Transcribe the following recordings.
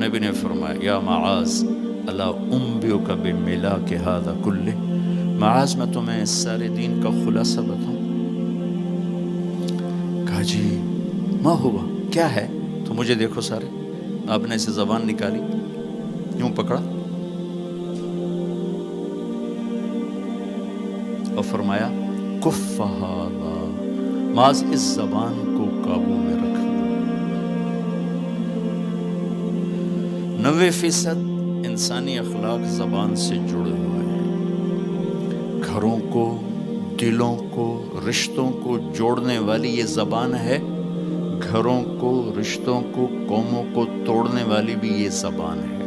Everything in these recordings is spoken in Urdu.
نبی نے فرمایا یا معاذ الا انبئک بملاک ھذا کلہ، معاذ میں تمہیں اس سارے دین کا خلاصہ بتاؤں؟ کہا جی ما ہوا، کیا ہے؟ تو مجھے دیکھو سارے، آپ نے اسے زبان نکالی، یوں پکڑا اور فرمایا کف ھذا، معاذ اس زبان کو قابو میں رکھ لو۔ 90% انسانی اخلاق زبان سے جڑے ہوئے ہیں۔ گھروں کو، دلوں کو، رشتوں کو جوڑنے والی یہ زبان ہے، گھروں کو، رشتوں کو، قوموں کو توڑنے والی بھی یہ زبان ہے۔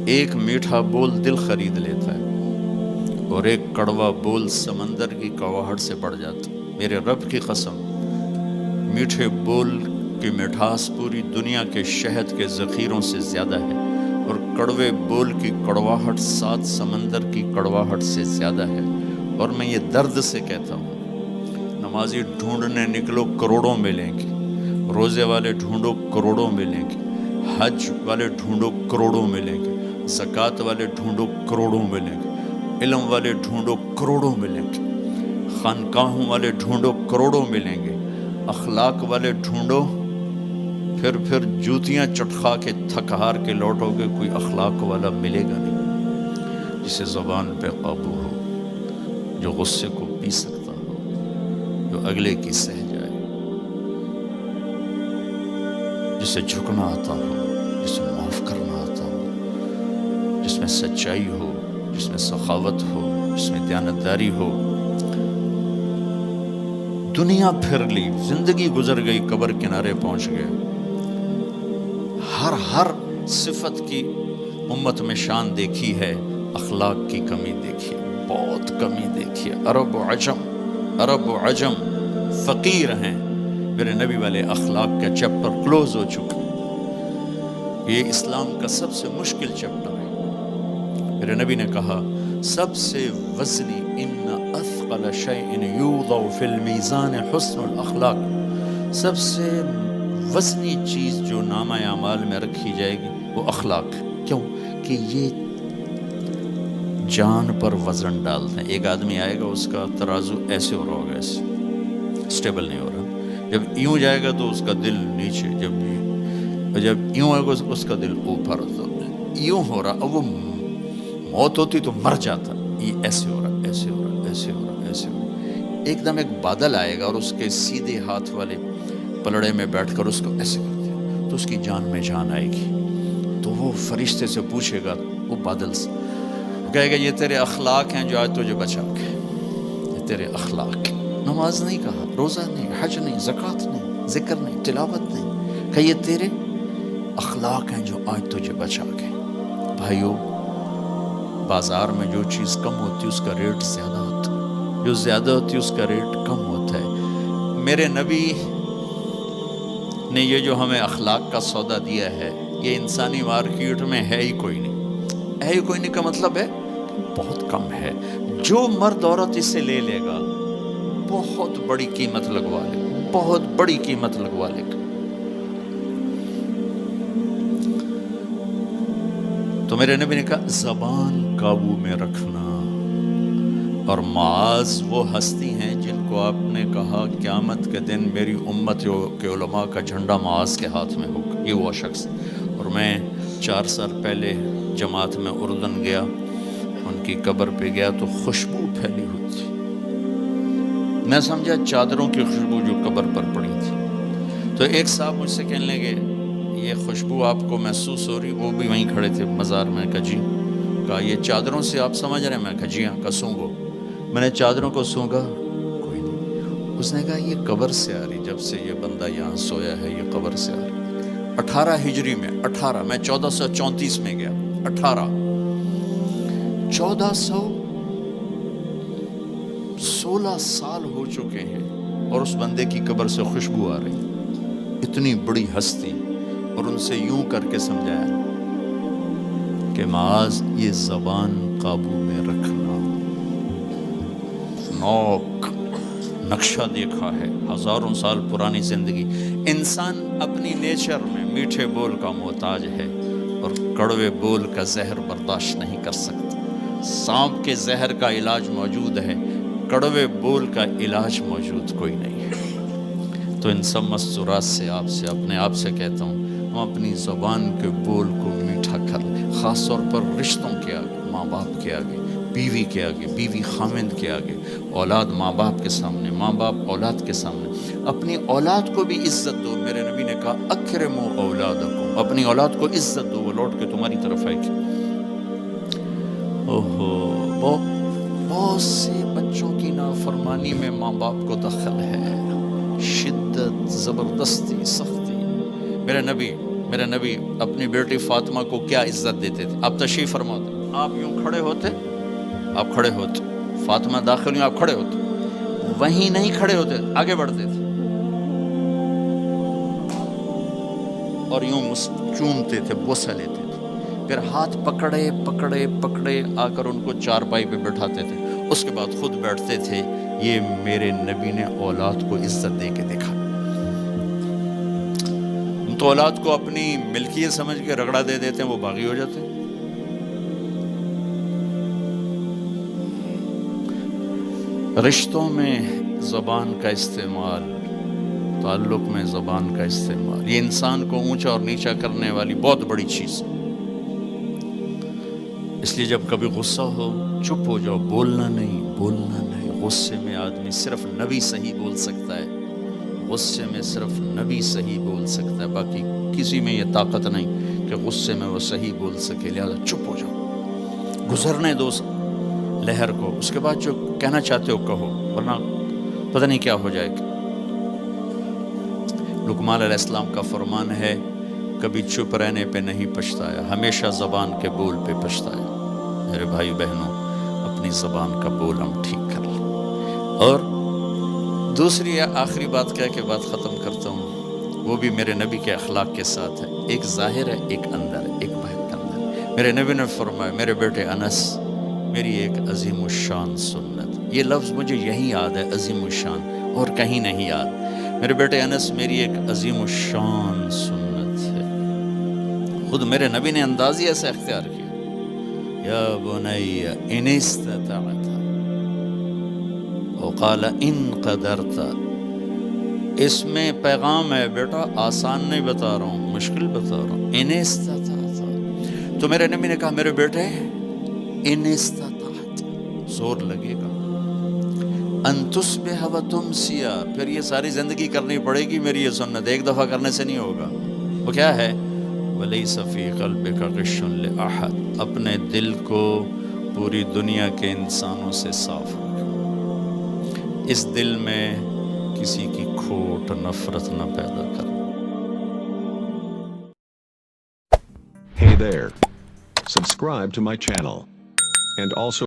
ایک میٹھا بول دل خرید لیتا ہے اور ایک کڑوا بول سمندر کی کڑواہٹ سے بڑھ جاتا۔ میرے رب کی قسم، میٹھے بول کی مٹھاس پوری دنیا کے شہد کے ذخیروں سے زیادہ ہے، اور کڑوے بول کی کڑواہٹ 7 سمندر کی کڑواہٹ سے زیادہ ہے۔ اور میں یہ درد سے کہتا ہوں، نمازی ڈھونڈنے نکلو کروڑوں ملیں گے، روزے والے ڈھونڈو کروڑوں ملیں گے، حج والے ڈھونڈو کروڑوں ملیں گے، زکوٰۃ والے ڈھونڈو کروڑوں ملیں گے، علم والے ڈھونڈو کروڑوں ملیں گے، خانقاہوں والے ڈھونڈو کروڑوں ملیں گے، اخلاق والے ڈھونڈو، پھر جوتیاں چٹخا کے تھک ہار کے لوٹو گے، کوئی اخلاق والا ملے گا نہیں، جسے زبان پہ قابو ہو، جو غصے کو پی سکتا ہو، جو اگلے کی سہ جائے، جسے جھکنا آتا ہو، جسے معاف کرنا آتا ہو، جس میں سچائی ہو، جس میں سخاوت ہو، جس میں دیانتداری ہو۔ دنیا پھر لی، زندگی گزر گئی، قبر کنارے پہنچ گئے، ہر صفت کی امت میں شان دیکھی ہے، اخلاق کی کمی دیکھی ہے، بہت کمی دیکھی ہے۔ عرب و عجم فقیر ہیں، میرے نبی والے اخلاق کا چیپٹر کلوز ہو چکا ہے۔ یہ اسلام کا سب سے مشکل چیپٹر ہے۔ میرے نبی نے کہا سب سے وزنی ان اثقل شیء یوضع فی المیزان حسن الاخلاق، سب سے وزنی چیز جو نامہ اعمال میں رکھی جائے گی وہ اخلاق۔ کیوں؟ کہ یہ جان پر وزن ڈالتے ہیں۔ ایک آدمی آئے گا، اس کا ترازو ایسے ہو رہا ہوگا، ایسے اسٹیبل نہیں ہو رہا، جب یوں جائے گا تو اس کا دل نیچے، جب یوں آئے گا اس کا دل اوپر، تو یوں ہو رہا، اب وہ موت ہوتی تو مر جاتا، یہ ایسے ہو رہا، ایسے ہو رہا، ایسے ہو رہا، ایسے ہو رہا۔ ایک دم ایک بادل آئے گا اور اس کے سیدھے ہاتھ والے پلڑے میں بیٹھ کر اس کو ایسے کرتے ہیں تو اس کی جان میں جان آئے گی۔ تو وہ فرشتے سے پوچھے گا، وہ بادل سے کہے گا یہ تیرے اخلاق ہیں جو آج تجھے بچا کے، یہ تیرے اخلاق۔ نماز نہیں کہا، روزہ نہیں، حج نہیں، زکوٰۃ نہیں، ذکر نہیں، تلاوت نہیں، کہ یہ تیرے اخلاق ہیں جو آج تجھے بچا کے۔ بھائیو، بازار میں جو چیز کم ہوتی ہے اس کا ریٹ زیادہ ہوتا ہے، جو زیادہ ہوتی ہے اس کا ریٹ کم ہوتا ہے۔ میرے نبی نے یہ جو ہمیں اخلاق کا سودا دیا ہے، یہ انسانی مارکیٹ میں ہے ہی کوئی نہیں۔ ہے ہی کوئی نہیں کا مطلب ہے بہت کم ہے۔ جو مرد عورت اسے لے لے گا بہت بڑی قیمت لگوا لے گا، بہت بڑی قیمت لگوا لے گا۔ تو میرے نبی نے کہا زبان قابو میں رکھنا۔ اور معاذ وہ ہستی ہیں جن کو آپ نے کہا قیامت کے دن میری امت کے علماء کا جھنڈا معاذ کے ہاتھ میں ہوگا، یہ وہ شخص۔ اور میں 4 سال پہلے جماعت میں اردن گیا، ان کی قبر پہ گیا تو خوشبو پھیلی ہوئی تھی، میں سمجھا چادروں کی خوشبو جو قبر پر پڑی تھی۔ تو ایک صاحب مجھ سے کہنے لگے یہ خوشبو آپ کو محسوس ہو رہی؟ وہ بھی وہیں کھڑے تھے مزار میں۔ کہا جی۔ کہا یہ چادروں سے آپ سمجھ رہے ہیں؟ میں کہا جی ہاں۔ کہا سونگو۔ میں نے چادروں کو سونگا، کوئی نہیں۔ اس نے کہا یہ قبر سے آ رہی، جب سے یہ بندہ یہاں سویا ہے یہ قبر سے آ رہی۔ 18 ہجری میں، 18 میں 1434 میں گیا، 1416 سال ہو چکے ہیں اور اس بندے کی قبر سے خوشبو آ رہی، اتنی بڑی ہستی۔ اور ان سے یوں کر کے سمجھایا کہ معاذ یہ زبان قابو میں رکھنا۔ نوک نقشہ دیکھا ہے، 1000 سال پرانی زندگی، انسان اپنی نیچر میں میٹھے بول کا محتاج ہے اور کڑوے بول کا زہر برداشت نہیں کر سکتا۔ سانپ کے زہر کا علاج موجود ہے، کڑوے بول کا علاج موجود کوئی نہیں ہے۔ تو ان سب مستورات سے اپنے آپ سے کہتا ہوں، ہم اپنی زبان کے بول کو میٹھا کر لیں، خاص طور پر رشتوں کے آگے، ماں باپ کے آگے، بیوی کے آگے، بیوی خامند کے آگے، اولاد ماں باپ کے سامنے، ماں باپ اولاد کے سامنے۔ اپنی اولاد کو بھی عزت دو۔ میرے نبی نے کہا اکرموا اولادکم، اپنی اولاد کو عزت دو، وہ لوٹ کے تمہاری طرف آئے گی۔ بہت سے بچوں کی نافرمانی میں ماں باپ کو دخل ہے، شدت، زبردستی، سختی۔ میرے نبی اپنی بیٹی فاطمہ کو کیا عزت دیتے تھے؟ آپ تشریف فرماتے، آپ یوں کھڑے ہوتے، فاطمہ داخل ہوئی، آپ کھڑے ہوتے، وہیں نہیں کھڑے ہوتے، آگے بڑھتے تھے اور یوں چومتے تھے، بوسہ لیتے تھے، پھر ہاتھ پکڑے آ کر ان کو چارپائی پہ بٹھاتے تھے، اس کے بعد خود بیٹھتے تھے۔ یہ میرے نبی نے اولاد کو عزت دے کے دیکھا۔ ہم تو اولاد کو اپنی ملکیت سمجھ کے رگڑا دے دیتے ہیں، وہ باغی ہو جاتے ہیں۔ رشتوں میں زبان کا استعمال، تعلق میں زبان کا استعمال، یہ انسان کو اونچا اور نیچا کرنے والی بہت بڑی چیز ہے۔ اس لیے جب کبھی غصہ ہو چپ ہو جاؤ، بولنا نہیں۔ غصے میں آدمی صرف نبی صحیح بول سکتا ہے، غصے میں صرف نبی صحیح بول سکتا ہے، باقی کسی میں یہ طاقت نہیں کہ غصے میں وہ صحیح بول سکے۔ لہذا چپ ہو جاؤ، گزرنے دو لہر کو، اس کے بعد جو کہنا چاہتے ہو کہو، ورنہ پتہ نہیں کیا ہو جائے گا۔ لقمان علیہ السلام کا فرمان ہے، کبھی چپ رہنے پہ نہیں پچھتایا، ہمیشہ زبان کے بول پہ پچھتایا۔ میرے بھائی بہنوں، اپنی زبان کا بول ہم ٹھیک کر لیں۔ اور دوسری آخری بات کہہ کے بات ختم کرتا ہوں، وہ بھی میرے نبی کے اخلاق کے ساتھ ہے۔ ایک ظاہر ہے، ایک اندر ہے، ایک باہر کے اندر۔ میرے نبی نے فرمایا، میرے بیٹے انس، میری ایک عظیم الشان سنت، یہ لفظ مجھے یہی یاد ہے، عظیم الشان، اور کہیں نہیں یاد۔ میرے بیٹے انس، میری ایک عظیم الشان سنت ہے۔ خود میرے نبی نے انداز ہی ایسا اختیار کیا، یا بنی ان استطعت، وقال ان قدرت۔ اس میں پیغام ہے، بیٹا آسان نہیں بتا رہا ہوں، مشکل بتا رہا ہوں۔ ان استطعت، تو میرے نبی نے کہا میرے بیٹے ان استطعت، زور لگے گا، ان تصبح و تمسی، پھر یہ ساری زندگی کرنی پڑے گی میری یہ سنت، ایک دفعہ کرنے سے نہیں ہوگا۔ وہ کیا ہے؟ وَلَيْسَ فِي قَلْبِكَ غِشٌّ لِأَحَدٍ، اپنے دل کو پوری دنیا کے انسانوں سے صاف رکھ، اس دل میں کسی کی کھوٹ، نفرت نہ پیدا کر۔ Hey there. Subscribe to my channel. And also